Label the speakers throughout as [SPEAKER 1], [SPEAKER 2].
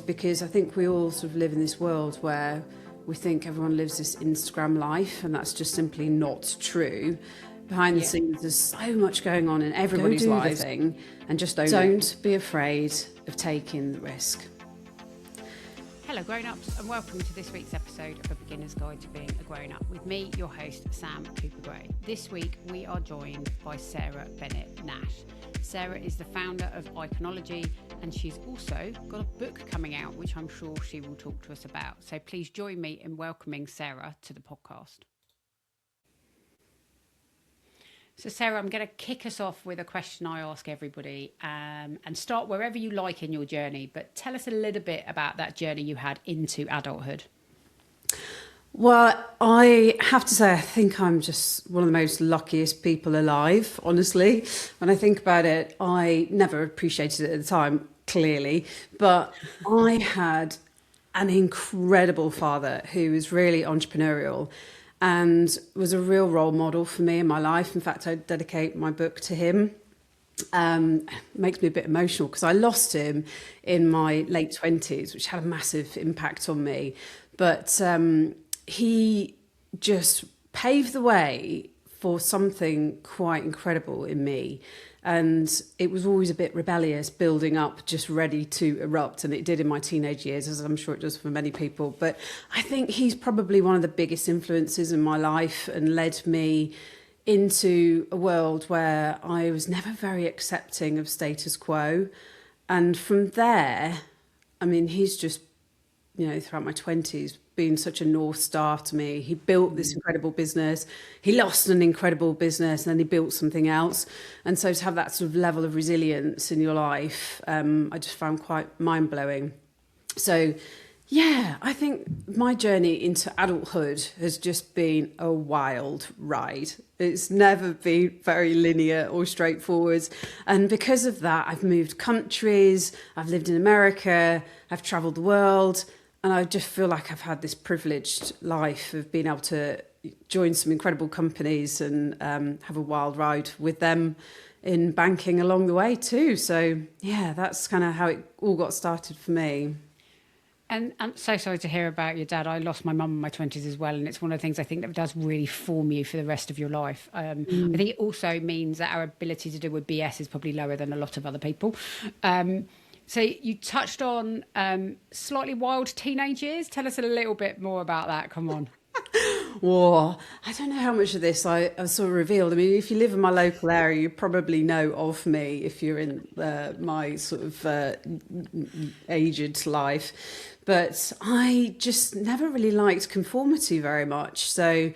[SPEAKER 1] because I think we all sort of live in this world where we think everyone lives this Instagram life, and that's just simply not true. Behind the scenes, there's so much going on in everybody's life, and just don't be afraid of taking the risk.
[SPEAKER 2] Hello grown-ups, and welcome to this week's episode of A Beginner's Guide to Being a Grown-Up with me, your host, Sam Cooper-Gray. This week we are joined by Sarah Bennett Nash. Sarah is the founder of Iconology, and she's also got a book coming out, which I'm sure she will talk to us about. So please join me in welcoming Sarah to the podcast. So Sarah, I'm going to kick us off with a question I ask everybody, and start wherever you like in your journey, but tell us a little bit about that journey you had into adulthood.
[SPEAKER 1] Well, I have to say, I think I'm just one of the most luckiest people alive, honestly. When I think about it, I never appreciated it at the time, clearly, but I had an incredible father who was really entrepreneurial and was a real role model for me in my life. In fact, I dedicate my book to him. It makes me a bit emotional because I lost him in my late 20s, which had a massive impact on me. But he just paved the way for something quite incredible in me. And it was always a bit rebellious, building up, just ready to erupt. And it did in my teenage years, as I'm sure it does for many people. But I think he's probably one of the biggest influences in my life and led me into a world where I was never very accepting of status quo. And from there, I mean, he's just, throughout my 20s, been such a North Star to me. He built this incredible business. He lost an incredible business and then he built something else. And so to have that sort of level of resilience in your life, I just found quite mind-blowing. So, yeah, I think my journey into adulthood has just been a wild ride. It's never been very linear or straightforward. And because of that, I've moved countries, I've lived in America, I've traveled the world. And I just feel like I've had this privileged life of being able to join some incredible companies and have a wild ride with them in banking along the way too. So, yeah, that's kind of how it all got started for me.
[SPEAKER 2] And I'm so sorry to hear about your dad. I lost my mum in my 20s as well. And it's one of the things I think that does really form you for the rest of your life. I think it also means that our ability to deal with BS is probably lower than a lot of other people. So you touched on slightly wild teenage years. Tell us a little bit more about that. Come on.
[SPEAKER 1] Whoa, I don't know how much of this I sort of revealed. I mean, if you live in my local area, you probably know of me if you're in my sort of aged life. But I just never really liked conformity very much. So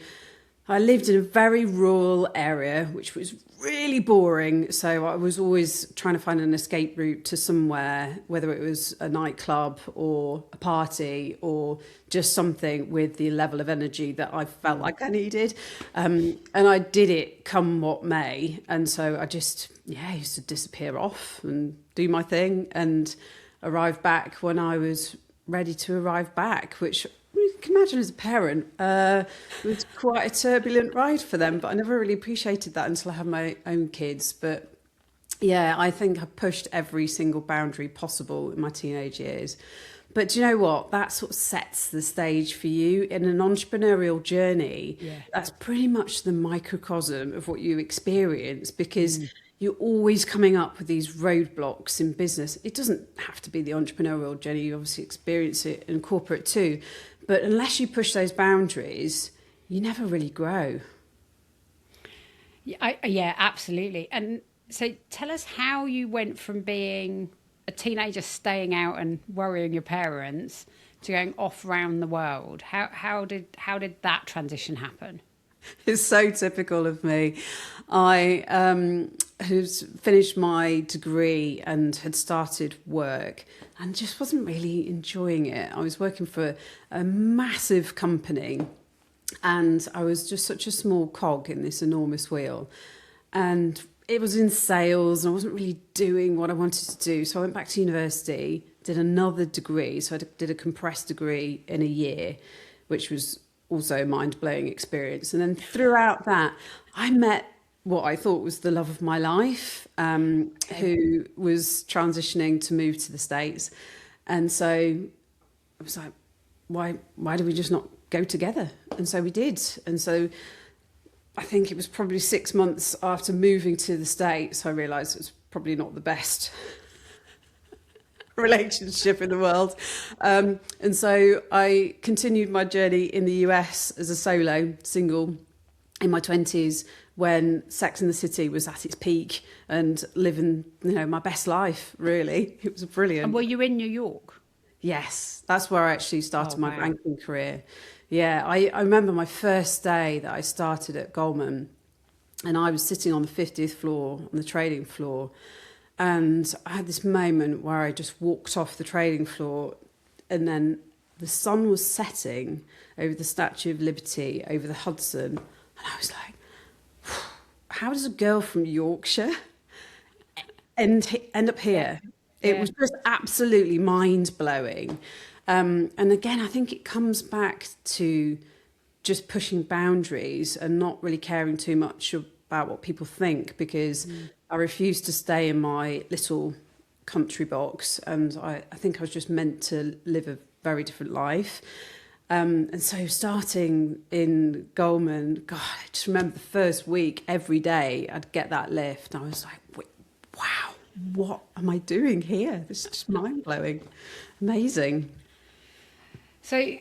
[SPEAKER 1] I lived in a very rural area, which was really boring. So I was always trying to find an escape route to somewhere, whether it was a nightclub or a party or just something with the level of energy that I felt like I needed. And I did it come what may. And so I just, used to disappear off and do my thing and arrive back when I was ready to arrive back, which you can imagine as a parent, it was quite a turbulent ride for them, but I never really appreciated that until I had my own kids. But yeah, I think I pushed every single boundary possible in my teenage years. But do you know what? That sort of sets the stage for you in an entrepreneurial journey. Yeah. That's pretty much the microcosm of what you experience because you're always coming up with these roadblocks in business. It doesn't have to be the entrepreneurial journey. You obviously experience it in corporate too. But unless you push those boundaries, you never really grow.
[SPEAKER 2] Yeah, absolutely. And so tell us how you went from being a teenager staying out and worrying your parents to going off around the world. How did that transition happen?
[SPEAKER 1] It's so typical of me. I had finished my degree and had started work and just wasn't really enjoying it. I was working for a massive company and I was just such a small cog in this enormous wheel. And it was in sales and I wasn't really doing what I wanted to do. So I went back to university, did another degree. So I did a compressed degree in a year, which was also a mind-blowing experience. And then throughout that, I met what I thought was the love of my life, who was transitioning to move to the States. And so I was like, why do we just not go together? And so we did. And so I think it was probably 6 months after moving to the States, I realised it was probably not the best relationship in the world. And so I continued my journey in the US as a solo, single, in my 20s, when Sex and the City was at its peak and living, my best life, really. It was brilliant.
[SPEAKER 2] And were you in New York?
[SPEAKER 1] Yes, that's where I actually started my banking career. Yeah, I remember my first day that I started at Goldman, and I was sitting on the 50th floor, on the trading floor, and I had this moment where I just walked off the trading floor, and then the sun was setting over the Statue of Liberty, over the Hudson, and I was like, how does a girl from Yorkshire end up here? It was just absolutely mind-blowing. And again, I think it comes back to just pushing boundaries and not really caring too much about what people think, because I refused to stay in my little country box, and I think I was just meant to live a very different life. And so starting in Goldman, God, I just remember the first week, every day I'd get that lift. I was like, wow, what am I doing here? This is just mind-blowing. Amazing.
[SPEAKER 2] So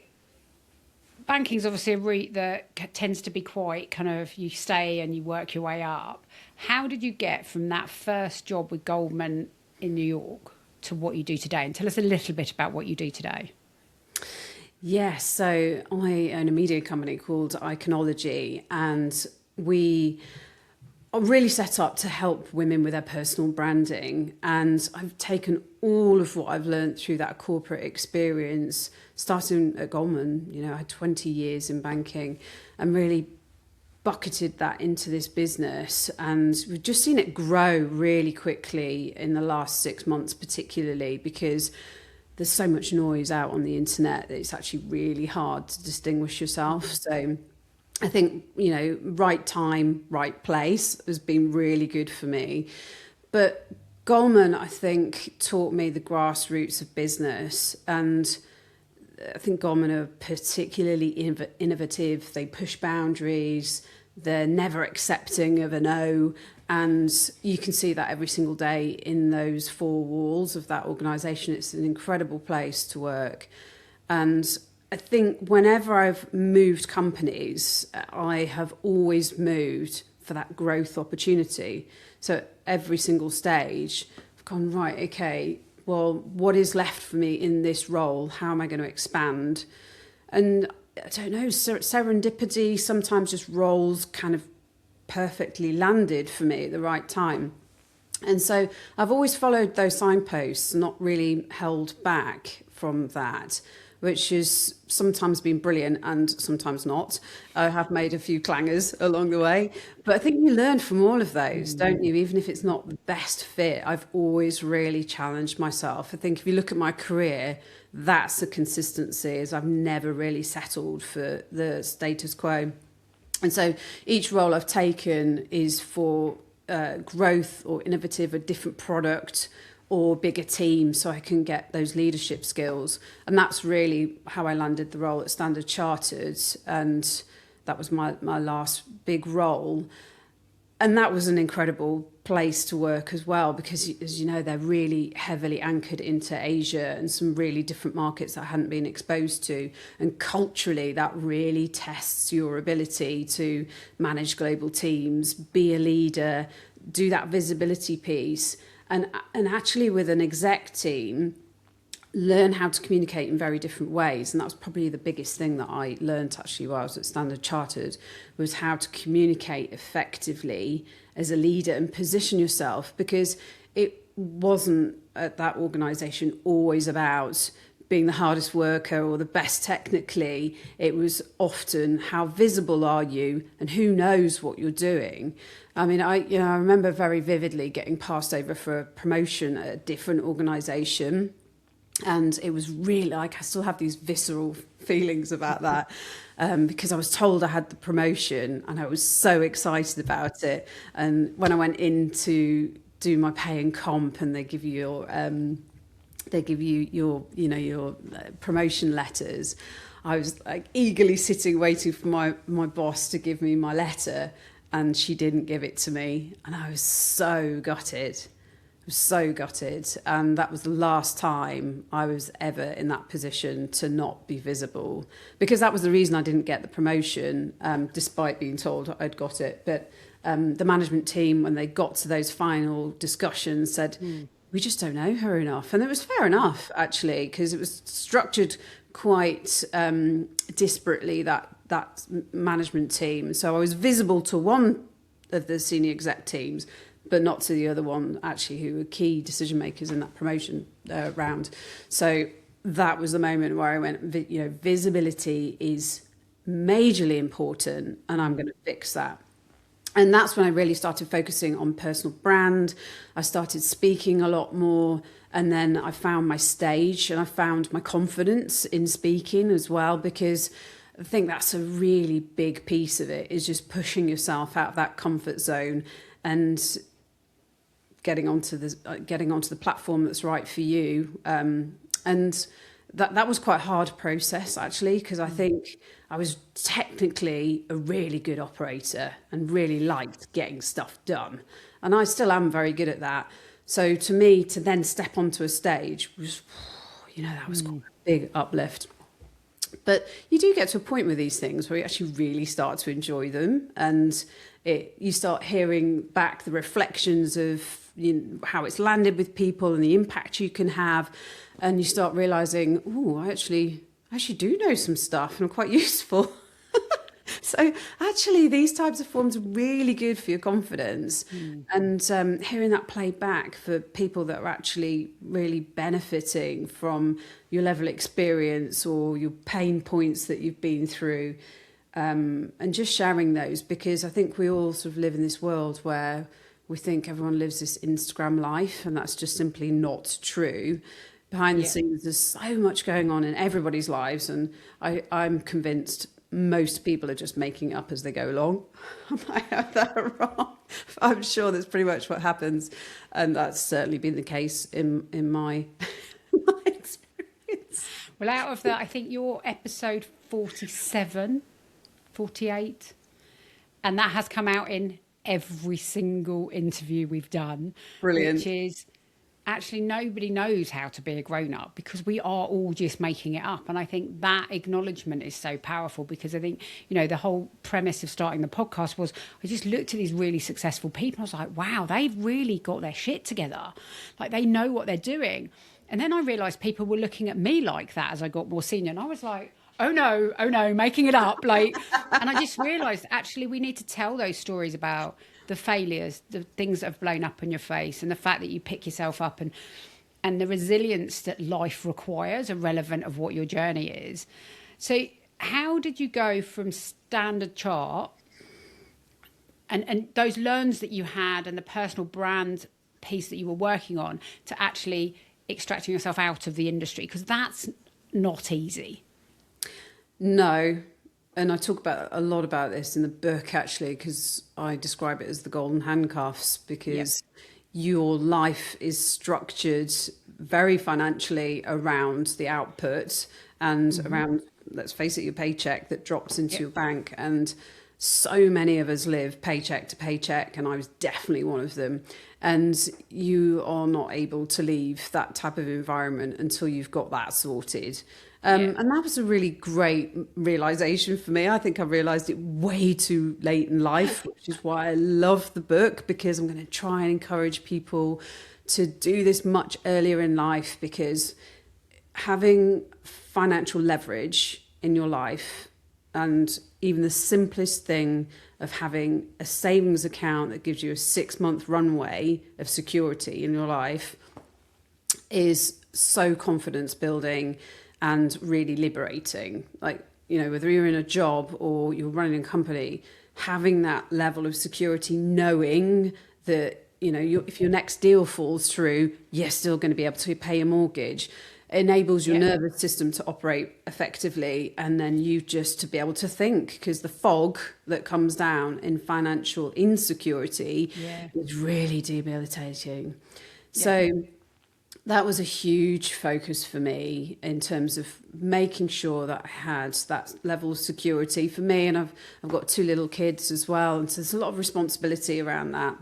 [SPEAKER 2] banking's obviously a route that tends to be quite kind of, you stay and you work your way up. How did you get from that first job with Goldman in New York to what you do today? And tell us a little bit about what you do today.
[SPEAKER 1] Yes, so I own a media company called Iconology, and we are really set up to help women with their personal branding. And I've taken all of what I've learned through that corporate experience, starting at Goldman, I had 20 years in banking, and really bucketed that into this business. And we've just seen it grow really quickly in the last 6 months, particularly because there's so much noise out on the internet that it's actually really hard to distinguish yourself. So I think, right time, right place has been really good for me. But Goldman, I think, taught me the grassroots of business. And I think Goldman are particularly innovative. They push boundaries. They're never accepting of a no. And you can see that every single day in those four walls of that organisation. It's an incredible place to work. And I think whenever I've moved companies, I have always moved for that growth opportunity. So at every single stage, I've gone, right, okay, well, what is left for me in this role? How am I going to expand? And I don't know, serendipity, sometimes just roles kind of perfectly landed for me at the right time. And so I've always followed those signposts, not really held back from that, which has sometimes been brilliant and sometimes not. I have made a few clangers along the way, but I think you learn from all of those, don't you? Even if it's not the best fit, I've always really challenged myself. I think if you look at my career, that's the consistency, is I've never really settled for the status quo. And so each role I've taken is for growth or innovative, a different product or bigger team, so I can get those leadership skills. And that's really how I landed the role at Standard Chartered. And that was my last big role. And that was an incredible place to work as well, because, as you know, they're really heavily anchored into Asia and some really different markets that I hadn't been exposed to. And culturally, that really tests your ability to manage global teams, be a leader, do that visibility piece. And actually, with an exec team, learn how to communicate in very different ways. And that was probably the biggest thing that I learned actually while I was at Standard Chartered, was how to communicate effectively as a leader and position yourself, because it wasn't at that organisation always about being the hardest worker or the best technically. It was often how visible are you and who knows what you're doing. I mean, I remember very vividly getting passed over for a promotion at a different organisation. And it was really like, I still have these visceral feelings about that, because I was told I had the promotion and I was so excited about it. And when I went in to do my pay and comp, and they give you your they give you your promotion letters. I was like eagerly sitting waiting for my boss to give me my letter, and she didn't give it to me, and I was so gutted. I was so gutted, and that was the last time I was ever in that position to not be visible, because that was the reason I didn't get the promotion, despite being told I'd got it. But the management team, when they got to those final discussions, said, we just don't know her enough. And it was fair enough, actually, because it was structured quite disparately, that management team. So I was visible to one of the senior exec teams, but not to the other one, actually, who were key decision makers in that promotion round. So that was the moment where I went, visibility is majorly important, and I'm going to fix that. And that's when I really started focusing on personal brand. I started speaking a lot more, and then I found my stage, and I found my confidence in speaking as well, because I think that's a really big piece of it, is just pushing yourself out of that comfort zone and getting onto the platform that's right for you. And that was quite a hard process, actually, because I think I was technically a really good operator and really liked getting stuff done. And I still am very good at that. So to me, to then step onto a stage was, that was quite a big uplift. But you do get to a point with these things where you actually really start to enjoy them, and you start hearing back the reflections of how it's landed with people and the impact you can have, and you start realizing, I actually do know some stuff and I'm quite useful. So actually these types of forms are really good for your confidence. And hearing that played back for people that are actually really benefiting from your level of experience or your pain points that you've been through, and just sharing those, because I think we all sort of live in this world where we think everyone lives this Instagram life, and that's just simply not true. Behind the scenes, there's so much going on in everybody's lives, and I'm convinced most people are just making up as they go along. I might have that wrong. I'm sure that's pretty much what happens, and that's certainly been the case in my my experience.
[SPEAKER 2] Well, out of that, I think you're episode 47, 48, and that has come out in every single interview we've done.
[SPEAKER 1] Brilliant.
[SPEAKER 2] Which is, actually nobody knows how to be a grown-up, because we are all just making it up. And I think that acknowledgement is so powerful, because I think, the whole premise of starting the podcast was, I just looked at these really successful people. I was like, wow, they've really got their shit together. Like, they know what they're doing. And then I realized people were looking at me like that as I got more senior. And I was like, oh no, making it up. And I just realized, actually, we need to tell those stories about the failures, the things that have blown up in your face, and the fact that you pick yourself up, and the resilience that life requires, irrelevant of what your journey is. So how did you go from standard chart and those learns that you had and the personal brand piece that you were working on to actually extracting yourself out of the industry? Because that's not easy.
[SPEAKER 1] No. And I talk a lot about this in the book, actually, because I describe it as the golden handcuffs, because your life is structured very financially around the output and around, let's face it, your paycheck that drops into your bank. And so many of us live paycheck to paycheck, and I was definitely one of them. And you are not able to leave that type of environment until you've got that sorted. And that was a really great realization for me. I think I realized it way too late in life, which is why I love the book, because I'm going to try and encourage people to do this much earlier in life, because having financial leverage in your life, and even the simplest thing of having a savings account that gives you a 6-month runway of security in your life, is so confidence building and really liberating. Like, whether you're in a job or you're running a company, having that level of security, knowing that, if your next deal falls through, you're still going to be able to pay your mortgage, enables your nervous system to operate effectively, and then you just to be able to think, because the fog that comes down in financial insecurity is really debilitating. So that was a huge focus for me in terms of making sure that I had that level of security for me. And I've got 2 little kids as well. And so there's a lot of responsibility around that.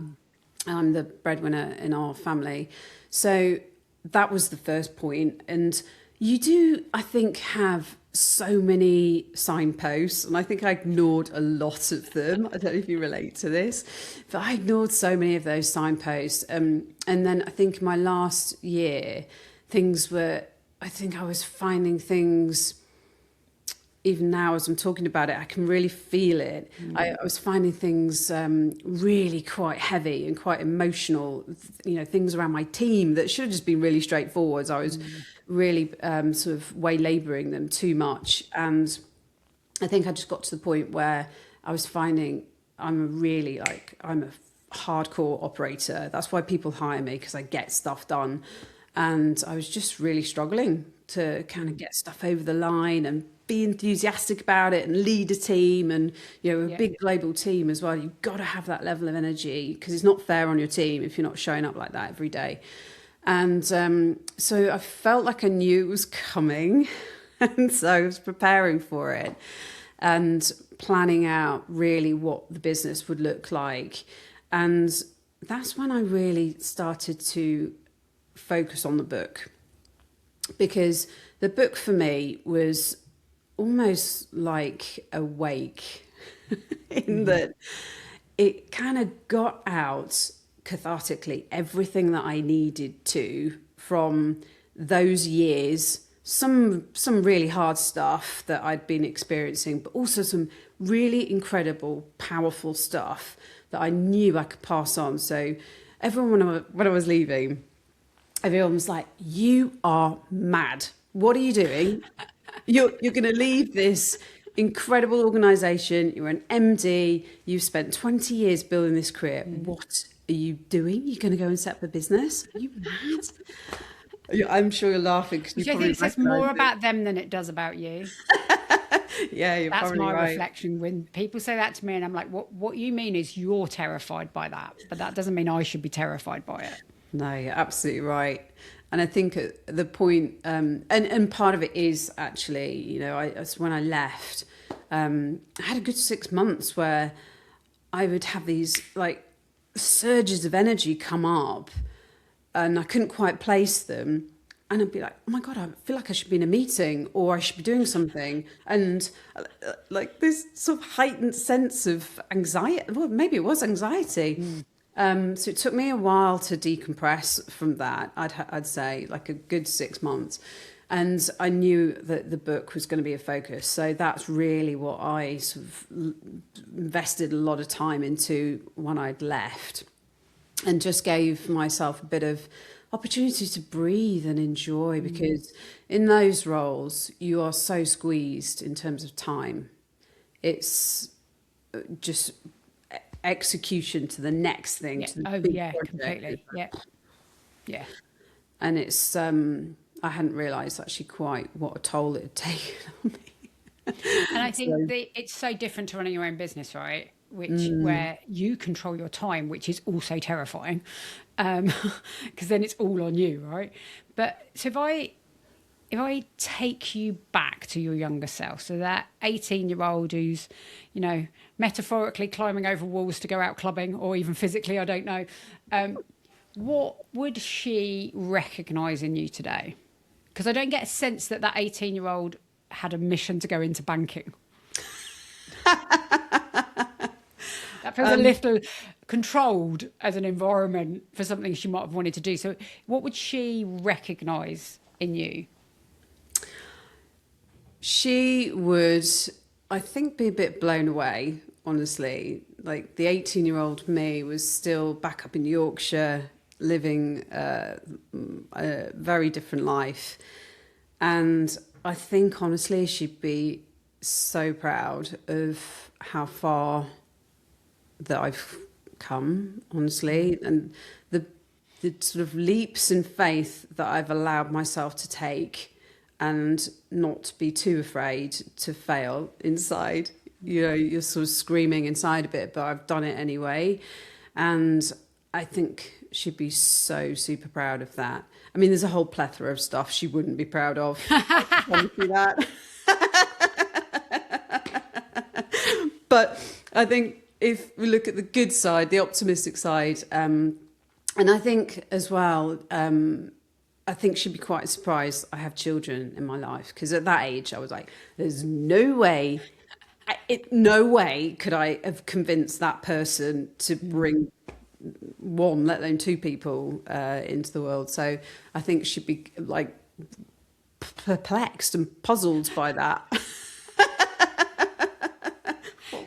[SPEAKER 1] I'm the breadwinner in our family. So that was the first point. And you do, I think, have so many signposts, and I think I ignored a lot of them. I don't know if you relate to this, but I ignored so many of those signposts. And then I think my last year, I think I was finding things, even now as I'm talking about it, I can really feel it. I was finding things really quite heavy and quite emotional, things around my team that should have just been really straightforward. I was really sort of waylabouring them too much. And I think I just got to the point where I was finding I'm a hardcore operator. That's why people hire me, because I get stuff done. And I was just really struggling to kind of get stuff over the line and be enthusiastic about it and lead a team, and a big global team as well. You've got to have that level of energy, because it's not fair on your team if you're not showing up like that every day. And so I felt like I knew it was coming, and so I was preparing for it and planning out really what the business would look like. And that's when I really started to focus on the book, because the book for me was almost like a wake in that it kind of got out cathartically everything that I needed to from those years, some really hard stuff that I'd been experiencing, but also some really incredible, powerful stuff that I knew I could pass on. So everyone, when I was leaving, everyone was like, "You are mad. What are you doing? You're going to leave this incredible organisation. You're an MD. You've spent 20 years building this career. What are you doing? You're going to go and set up a business? Are you mad?" I'm sure you're laughing.
[SPEAKER 2] Which I think says more about them than it does about you.
[SPEAKER 1] Yeah, you're
[SPEAKER 2] That's
[SPEAKER 1] probably
[SPEAKER 2] my
[SPEAKER 1] right.
[SPEAKER 2] reflection when people say that to me, and I'm like, what you mean is you're terrified by that, but that doesn't mean I should be terrified by it.
[SPEAKER 1] No, you're absolutely right. And I think at the point, and part of it is actually, when I left, I had a good 6 months where I would have these like surges of energy come up, and I couldn't quite place them. And I'd be like, "Oh my God, I feel like I should be in a meeting, or I should be doing something." And like this sort of heightened sense of anxiety. Well, maybe it was anxiety. So it took me a while to decompress from that. I'd say like a good 6 months. And I knew that the book was going to be a focus. So that's really what I sort of invested a lot of time into when I'd left, and just gave myself a bit of opportunity to breathe and enjoy, because in those roles, you are so squeezed in terms of time. It's just execution to the next thing. To the big project.
[SPEAKER 2] Completely. Yeah.
[SPEAKER 1] And it's I hadn't realised actually quite what a toll it had taken on me.
[SPEAKER 2] And I think it's so different to running your own business, right? Where you control your time, which is also terrifying, because then it's all on you, right? But so if I take you back to your younger self, so that 18-year-old who's, metaphorically climbing over walls to go out clubbing, or even physically, I don't know, what would she recognise in you today? Because I don't get a sense that 18-year-old had a mission to go into banking. That feels a little controlled as an environment for something she might have wanted to do. So what would she recognise in you?
[SPEAKER 1] She would, I think, be a bit blown away, honestly. Like the 18-year-old me was still back up in Yorkshire, living a very different life. And I think, honestly, she'd be so proud of how far that I've come, honestly, and the sort of leaps in faith that I've allowed myself to take, and not be too afraid to fail inside. You're sort of screaming inside a bit, but I've done it anyway. And I think she'd be so super proud of that. I mean, there's a whole plethora of stuff she wouldn't be proud of. I can promise you that. But I think if we look at the good side, the optimistic side, and I think as well, I think she'd be quite surprised I have children in my life, because at that age I was like, there's no way, no way could I have convinced that person to bring one, let alone two people into the world. So I think she'd be like perplexed and puzzled by that.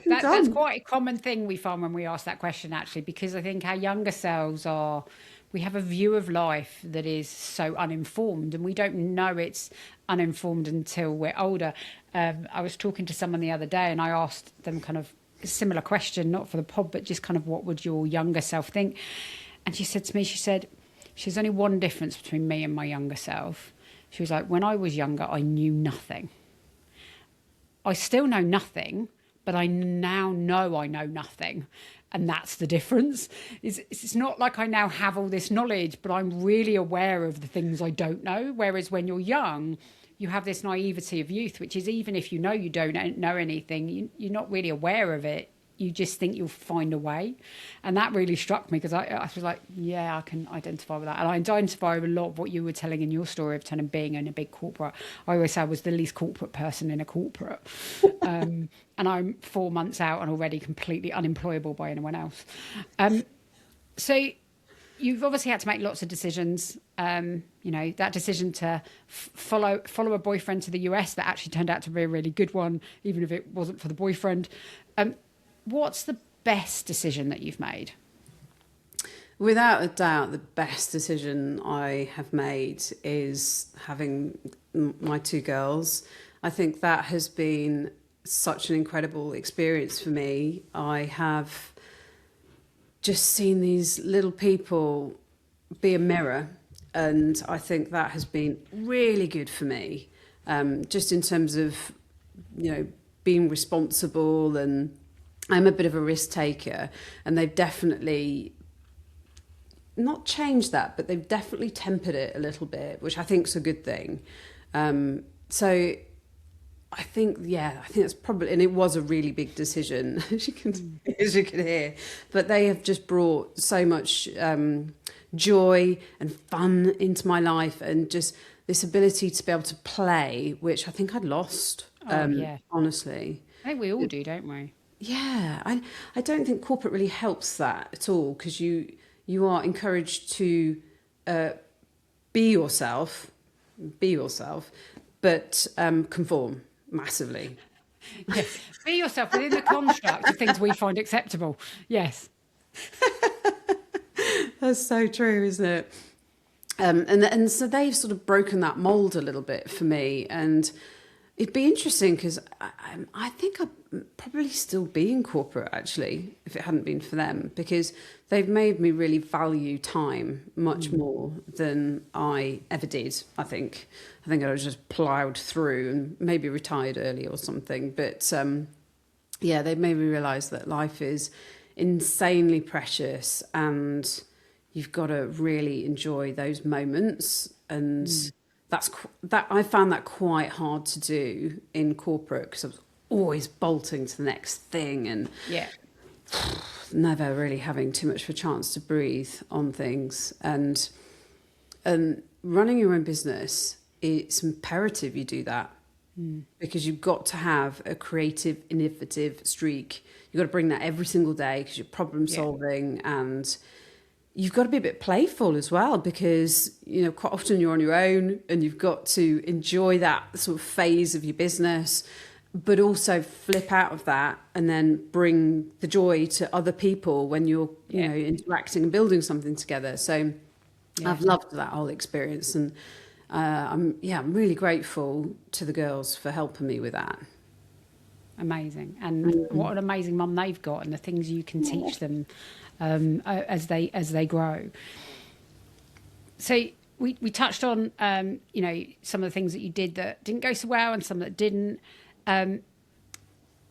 [SPEAKER 2] That's quite a common thing we find when we ask that question, actually, because I think our younger selves we have a view of life that is so uninformed, and we don't know it's uninformed until we're older. I was talking to someone the other day and I asked them kind of a similar question, not for the pod, but just kind of what would your younger self think? And she said to me, there's only one difference between me and my younger self. She was like, when I was younger, I knew nothing. I still know nothing, but I now know I know nothing. And that's the difference. It's not like I now have all this knowledge, but I'm really aware of the things I don't know. Whereas when you're young, you have this naivety of youth, which is even if you know you don't know anything, you're not really aware of it. You just think you'll find a way. And that really struck me, because I was like, yeah, I can identify with that. And I identify with a lot of what you were telling in your story of kind of being in a big corporate. I always say I was the least corporate person in a corporate. And I'm 4 months out and already completely unemployable by anyone else. So you've obviously had to make lots of decisions. That decision to follow a boyfriend to the US that actually turned out to be a really good one, even if it wasn't for the boyfriend. What's the best decision that you've made?
[SPEAKER 1] Without a doubt, the best decision I have made is having my two girls. I think that has been such an incredible experience for me. I have just seen these little people be a mirror, and I think that has been really good for me, just in terms of, being responsible, and I'm a bit of a risk taker, and they've definitely not changed that, but they've definitely tempered it a little bit, which I think is a good thing. So I think that's probably, and it was a really big decision, as you can hear, but they have just brought so much joy and fun into my life, and just this ability to be able to play, which I think I'd lost, honestly.
[SPEAKER 2] I think we all do, don't we?
[SPEAKER 1] Yeah, I don't think corporate really helps that at all, because you are encouraged to be yourself, but conform massively.
[SPEAKER 2] Yeah, be yourself within the construct of things we find acceptable. Yes.
[SPEAKER 1] That's so true, isn't it? And so they've sort of broken that mold a little bit for me, and it'd be interesting, because I think I'd probably still be in corporate, actually, if it hadn't been for them, because they've made me really value time much more than I ever did, I think. I think I was just ploughed through and maybe retired early or something. But they've made me realise that life is insanely precious, and you've got to really enjoy those moments. And that I found that quite hard to do in corporate, because I was always bolting to the next thing, and never really having too much of a chance to breathe on things. And running your own business, it's imperative you do that, because you've got to have a creative, innovative streak. You've got to bring that every single day, because you're problem solving, and you've got to be a bit playful as well, because, quite often you're on your own, and you've got to enjoy that sort of phase of your business, but also flip out of that and then bring the joy to other people when you're, interacting and building something together. So I've loved that whole experience, and I'm really grateful to the girls for helping me with that.
[SPEAKER 2] Amazing. And what an amazing mum they've got, and the things you can teach them as they grow. So we touched on some of the things that you did that didn't go so well, and some that didn't.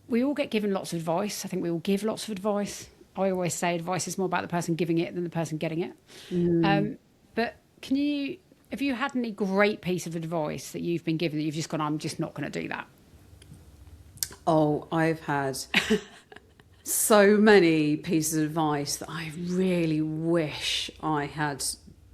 [SPEAKER 2] We all get given lots of advice. I think we all give lots of advice. I always say advice is more about the person giving it than the person getting it. But have you had any great piece of advice that you've been given that you've just gone, I'm just not going to do that?
[SPEAKER 1] Oh, I've had so many pieces of advice that I really wish I had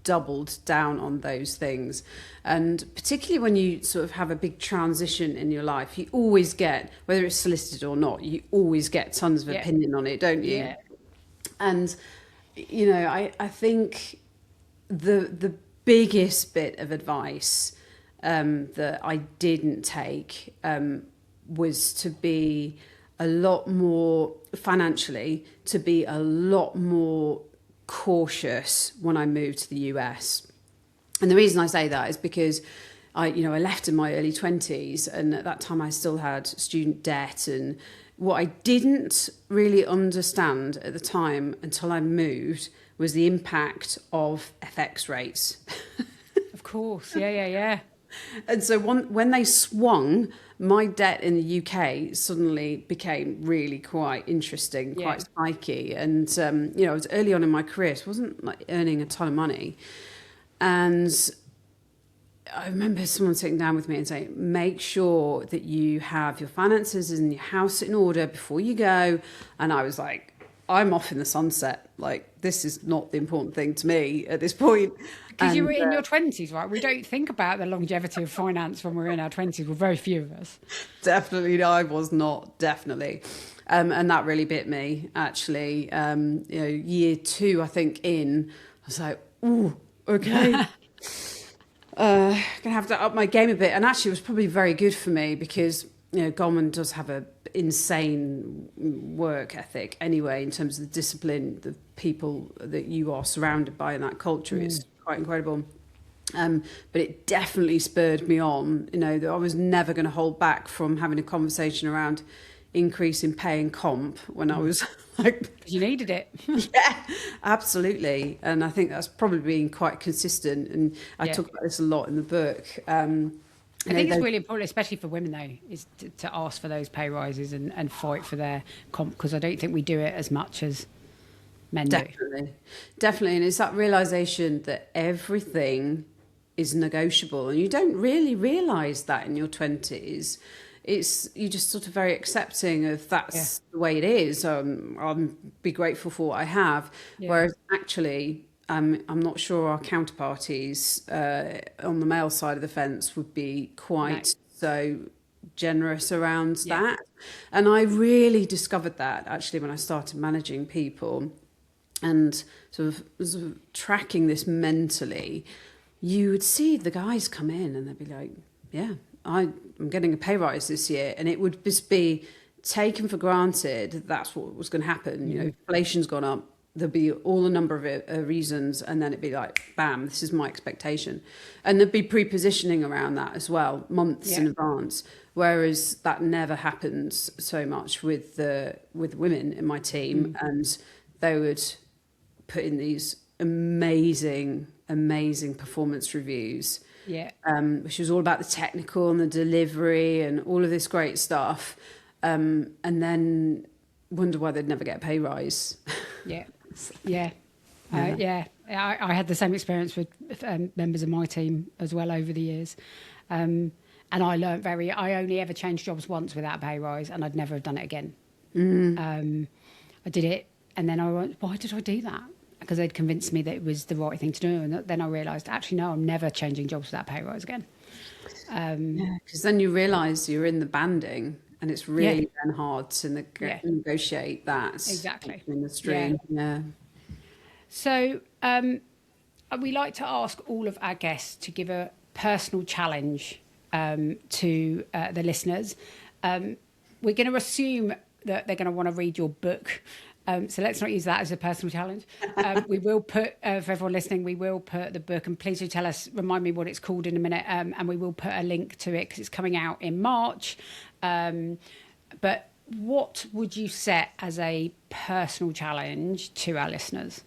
[SPEAKER 1] doubled down on those things. And particularly when you sort of have a big transition in your life, you always get, whether it's solicited or not, you always get tons of opinion on it, don't you?
[SPEAKER 2] Yeah.
[SPEAKER 1] And, you know, I think the biggest bit of advice that I didn't take was to be a lot more financially, to be a lot more cautious when I moved to the US. And the reason I say that is because I left in my early 20s, and at that time I still had student debt. And what I didn't really understand at the time until I moved was the impact of FX rates.
[SPEAKER 2] Of course. Yeah.
[SPEAKER 1] And so when they swung, my debt in the UK suddenly became really quite interesting, quite spiky. And, I was early on in my career, so I wasn't like earning a ton of money. And I remember someone sitting down with me and saying, make sure that you have your finances and your house in order before you go. And I was like, I'm off in the sunset. Like, this is not the important thing to me at this point.
[SPEAKER 2] Because you were in your 20s, right? We don't think about the longevity of finance when we're in our 20s. Well, very few of us.
[SPEAKER 1] Definitely, I was not, definitely. And that really bit me, actually. Year 2, I think, I was like, ooh, okay. Gonna have to up my game a bit. And actually, it was probably very good for me because, Goldman does have a insane work ethic anyway, in terms of the discipline, the people that you are surrounded by in that culture. It's quite incredible. But it definitely spurred me on, that I was never going to hold back from having a conversation around increase in pay and comp when I was like...
[SPEAKER 2] You needed it.
[SPEAKER 1] Yeah, absolutely. And I think that's probably been quite consistent. And I talk about this a lot in the book.
[SPEAKER 2] I think it's really important, especially for women, though, is to ask for those pay rises and fight for their comp, because I don't think we do it as much as men do.
[SPEAKER 1] Definitely. And it's that realisation that everything is negotiable, and you don't really realise that in your 20s. You're just sort of very accepting of that's the way it is. I'll be grateful for what I have. Yeah. Whereas actually... I'm not sure our counterparties on the male side of the fence would be quite so generous around that. And I really discovered that actually when I started managing people and sort of tracking this mentally. You would see the guys come in and they'd be like, yeah, I'm getting a pay rise this year. And it would just be taken for granted that's what was going to happen. Inflation's gone up. There'll be all a number of reasons, and then it'd be like, bam, this is my expectation. And there'd be pre-positioning around that as well, months in advance, whereas that never happens so much with women in my team. And they would put in these amazing performance reviews, which was all about the technical and the delivery and all of this great stuff, and then wonder why they'd never get a pay rise. I had the same experience with members of my team as well over the years, and I learned I only ever changed jobs once without a pay rise, and I'd never have done it again. I did it, and then I went, why did I do that? Because they'd convinced me that it was the right thing to do, and then I realised, actually, no, I'm never changing jobs without a pay rise again. Because then you realise you're in the banding. And it's really then hard to negotiate that.
[SPEAKER 2] Exactly.
[SPEAKER 1] In the stream. Yeah.
[SPEAKER 2] So we like to ask all of our guests to give a personal challenge to the listeners. We're going to assume that they're going to want to read your book. So let's not use that as a personal challenge. We will put, for everyone listening, we will put the book, and please do remind me what it's called in a minute, and we will put a link to it because it's coming out in March. But what would you set as a personal challenge to our listeners?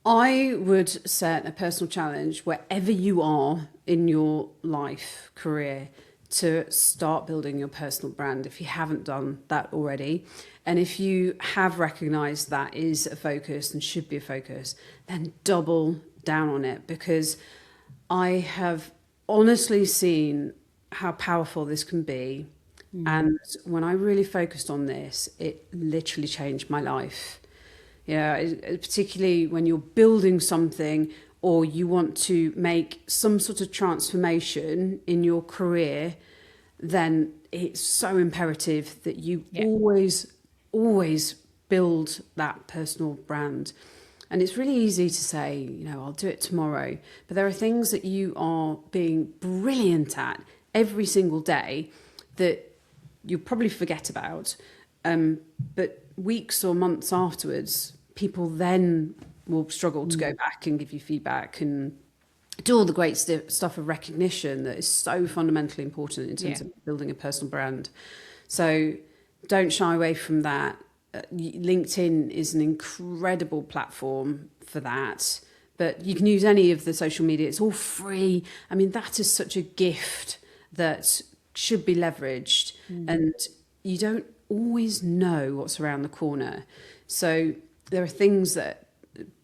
[SPEAKER 1] I would set a personal challenge wherever you are in your life, career, to start building your personal brand if you haven't done that already. And if you have recognized that is a focus and should be a focus, then double down on it, because I have honestly seen how powerful this can be. And when I really focused on this, it literally changed my life. Particularly when you're building something or you want to make some sort of transformation in your career, then it's so imperative that you always build that personal brand. And it's really easy to say, I'll do it tomorrow. But there are things that you are being brilliant at every single day that you probably forget about. But weeks or months afterwards, people then will struggle to go back and give you feedback and do all the great stuff of recognition that is so fundamentally important in terms of building a personal brand. So don't shy away from that. LinkedIn is an incredible platform for that, but you can use any of the social media. It's all free. I mean, that is such a gift that should be leveraged, and you don't always know what's around the corner. So there are things that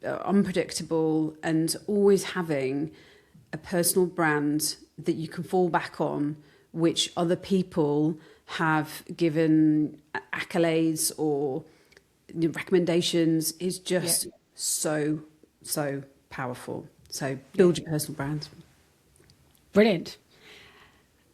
[SPEAKER 1] are unpredictable, and always having a personal brand that you can fall back on, which other people have given accolades or recommendations, is just so powerful. So build your personal brand.
[SPEAKER 2] Brilliant.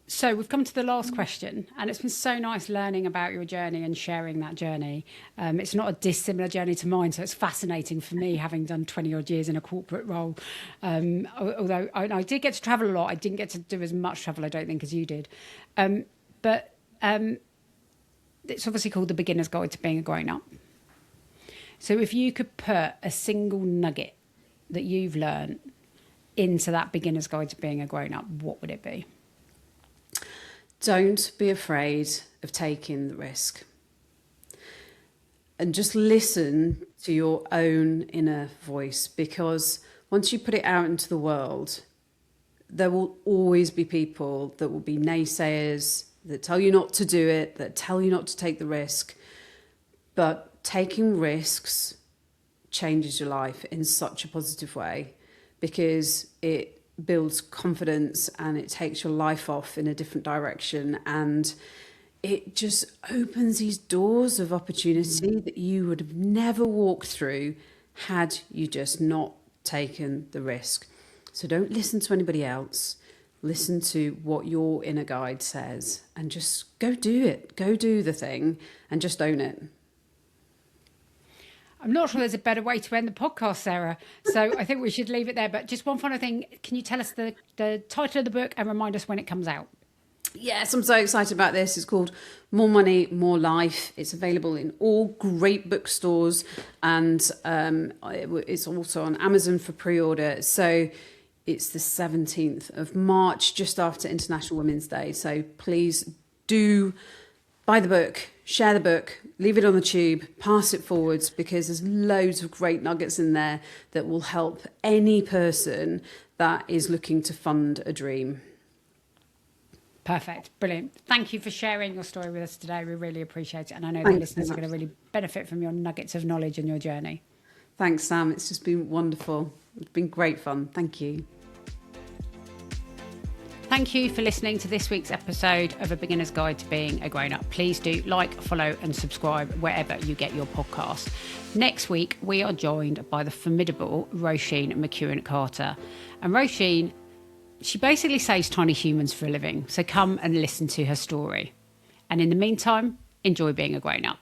[SPEAKER 2] So we've come to the last question, and it's been so nice learning about your journey and sharing that journey. It's not a dissimilar journey to mine, so it's fascinating for me, having done 20 odd years in a corporate role. Although I did get to travel a lot, I didn't get to do as much travel, I don't think, as you did. But it's obviously called The Beginner's Guide to Being a Grown-Up. So if you could put a single nugget that you've learned into that Beginner's Guide to Being a Grown-Up, what would it be?
[SPEAKER 1] Don't be afraid of taking the risk. And just listen to your own inner voice, because once you put it out into the world, there will always be people that will be naysayers, that tell you not to do it, that tell you not to take the risk. But taking risks changes your life in such a positive way, because it builds confidence and it takes your life off in a different direction, and it just opens these doors of opportunity that you would have never walked through had you just not taken the risk. So don't listen to anybody else. Listen to what your inner guide says and just go do it. Go do the thing and just own it.
[SPEAKER 2] I'm not sure there's a better way to end the podcast, Sarah. So I think we should leave it there. But just one final thing. Can you tell us the title of the book and remind us when it comes out?
[SPEAKER 1] Yes, I'm so excited about this. It's called More Money, More Life. It's available in all great bookstores, and it's also on Amazon for pre-order. So it's the 17th of March, just after International Women's Day. So please do buy the book, share the book, leave it on the tube, pass it forwards, because there's loads of great nuggets in there that will help any person that is looking to fund a dream.
[SPEAKER 2] Perfect. Brilliant. Thank you for sharing your story with us today. We really appreciate it. And I know the listeners are going to really benefit from your nuggets of knowledge and your journey.
[SPEAKER 1] Thanks, Sam. It's just been wonderful. It's been great fun. Thank you.
[SPEAKER 2] Thank you for listening to this week's episode of A Beginner's Guide to Being a Grown-Up. Please do like, follow and subscribe wherever you get your podcast. Next week, we are joined by the formidable Roisin McEwen-Carter. And Roisin, she basically saves tiny humans for a living. So come and listen to her story. And in the meantime, enjoy being a grown-up.